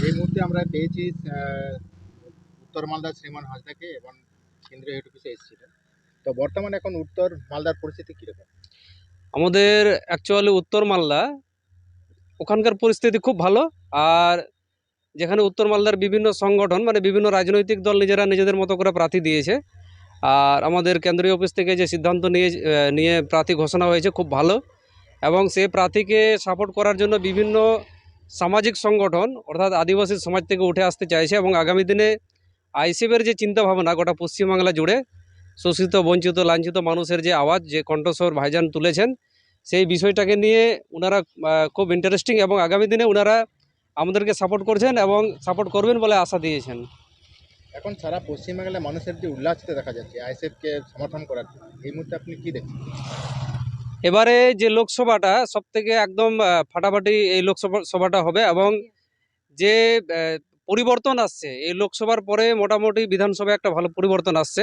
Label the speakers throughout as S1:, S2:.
S1: এই মুহূর্তে আমরা পেয়েছি উত্তর মালদার শ্রীমান হাজদাকে এবং কেন্দ্রীয় হেড অফিসে এসেছিলেন। তো বর্তমানে এখন উত্তর মালদার পরিস্থিতি কীরকম?
S2: আমাদের অ্যাকচুয়ালি উত্তর মালদা ওখানকার পরিস্থিতি খুব ভালো। আর যেখানে উত্তর মালদার বিভিন্ন সংগঠন মানে বিভিন্ন রাজনৈতিক দল নিজেরা নিজেদের মতো করে প্রার্থী দিয়েছে, আর আমাদের কেন্দ্রীয় অফিস থেকে যে সিদ্ধান্ত নিয়ে প্রার্থী ঘোষণা হয়েছে খুব ভালো। এবং সেই প্রার্থীকে সাপোর্ট করার জন্য বিভিন্ন সামাজিক সংগঠন অর্থাৎ আদিবাসী সমাজ থেকে উঠে আসতে চাইছে। এবং আগামী দিনে আইসিএফের যে চিন্তাভাবনা গোটা পশ্চিমবাংলা জুড়ে শোষিত বঞ্চিত লাঞ্ছিত মানুষের যে আওয়াজ, যে কণ্ঠস্বর ভাইজান তুলেছেন, সেই বিষয়টাকে নিয়ে ওনারা খুব ইন্টারেস্টিং এবং আগামী দিনে ওনারা আমাদেরকে সাপোর্ট করছেন এবং সাপোর্ট করবেন বলে আশা দিয়েছেন।
S1: এখন সারা পশ্চিমবাংলার মানুষের যে উল্লাসতে দেখা যাচ্ছে আইএসএফকে সমর্থন করার জন্য, এই মুহূর্তে আপনি কী দেখছেন?
S2: এবারে যে লোকসভাটা সবথেকে একদম ফাটাফাটি এই সভাটা হবে এবং যে পরিবর্তন আসছে এই লোকসভার পরে মোটামুটি বিধানসভায় একটা ভালো পরিবর্তন আসছে।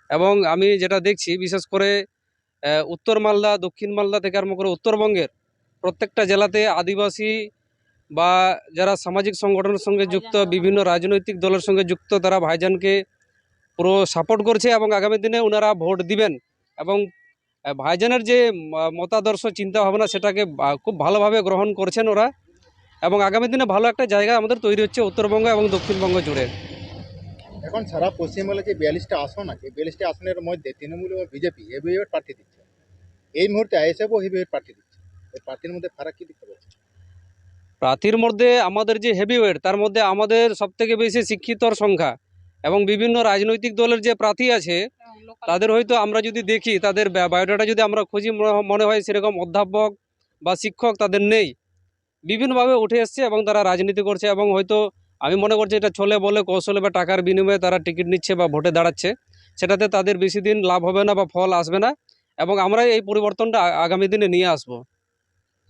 S2: এবং আমি যেটা দেখছি বিশেষ করে উত্তর মালদা, দক্ষিণ মালদা থেকে আরম্ভ করে উত্তরবঙ্গের প্রত্যেকটা জেলাতে আদিবাসী বা যারা সামাজিক সংগঠনের সঙ্গে যুক্ত, বিভিন্ন রাজনৈতিক দলের সঙ্গে যুক্ত, তারা ভাইজানকে পুরো সাপোর্ট করছে এবং আগামী দিনে ওনারা ভোট দিবেন। এবং ভাইজানের যে মতাদর্শ চিন্তাভাবনা সেটাকে খুব ভালোভাবে গ্রহণ করছেন ওরা। এবং আগামী দিনে ভালো একটা জায়গা আমাদের তৈরি হচ্ছে উত্তরবঙ্গ এবং দক্ষিণবঙ্গ জুড়ে।
S1: এখন সারা পশ্চিমবাংলায় যে 42টা আসন আছে, 42টা আসনের মধ্যে তৃণমূল ও বিজেপি হেভিওয়েট প্রার্থী দিচ্ছে। এই মুহূর্তে আইএসএফও হেভিওয়েট প্রার্থী দিচ্ছে। এই প্রার্থীর মধ্যে ফারাক কী দেখতে পাচ্ছেন?
S2: প্রার্থীর মধ্যে আমাদের যে হেভিওয়েট, তার মধ্যে আমাদের সবথেকে বেশি শিক্ষিতর সংখ্যা এবং বিভিন্ন রাজনৈতিক দলের যে প্রার্থী আছে তাদের হয়তো আমরা যদি দেখি তাদের বায়োডাটা যদি আমরা খুঁজি, মনে হয় সেরকম অধ্যাপক বা শিক্ষক তাদের নেই। বিভিন্নভাবে উঠে এসছে এবং তারা রাজনীতি করছে এবং হয়তো আমি মনে করছি এটা ছলে বলে কৌশলে বা টাকার বিনিময়ে তারা টিকিট নিচ্ছে বা ভোটে দাঁড়াচ্ছে। সেটাতে তাদের বেশি দিন লাভ হবে না বা ফল আসবে না। এবং আমরা এই পরিবর্তনটা আগামী দিনে নিয়ে আসব।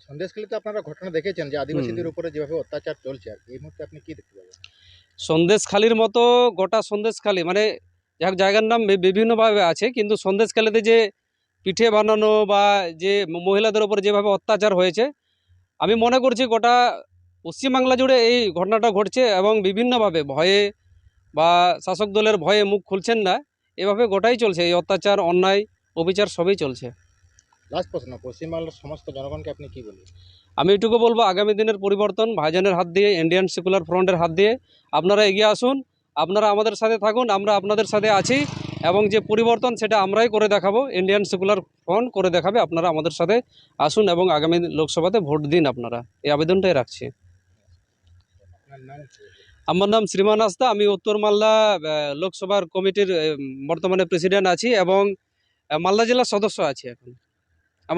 S1: সন্দেশখালীতে আপনারা ঘটনা দেখেছেন যে আদিবাসীদের উপরে যেভাবে অত্যাচার চলছে, আর এই মুহূর্তে আপনি কি দেখতে পাবেন?
S2: সন্দেশখালীর মতো গোটা সন্দেশখালী মানে এক জায়গার নাম বিভিন্নভাবে আছে, কিন্তু সন্দেশখালীতে যে পিঠে বানানো বা যে মহিলাদের উপর যেভাবে অত্যাচার হয়েছে, আমি মনে করছি গোটা পশ্চিমবাংলা জুড়ে এই ঘটনাটা ঘটছে এবং বিভিন্নভাবে ভয়ে বা শাসক দলের ভয়ে মুখ খুলছেন না। এভাবে গোটাই চলছে, এই অত্যাচার, অন্যায়, অবিচার সবই চলছে।
S1: লাস্ট প্রশ্ন, পশ্চিমবাংলার সমস্ত জনগণকে আপনি কি বলবেন?
S2: আমি এটুকু বলবো আগামী দিনের পরিবর্তন ভাইজানের হাত দিয়ে, ইন্ডিয়ান সেকুলার ফ্রন্টের হাত দিয়ে আপনারা এগিয়ে আসুন, আপনারা আমাদের সাথে থাকুন, আমরা আপনাদের সাথে আছি। এবং যে পরিবর্তন সেটা আমরাই করে দেখাবো, ইন্ডিয়ান সেকুলার ফ্রন্ট করে দেখাবে। আপনারা আমাদের সাথে আসুন এবং আগামী লোকসভাতে ভোট দিন। আপনারা এই আবেদনটাই রাখছি।
S1: আপনার নাম কি?
S2: আমার নাম শ্রীমান হাসদা, আমি উত্তর মালদা লোকসভার কমিটির বর্তমানে প্রেসিডেন্ট আছি এবং মালদা জেলার সদস্য আছি এখন।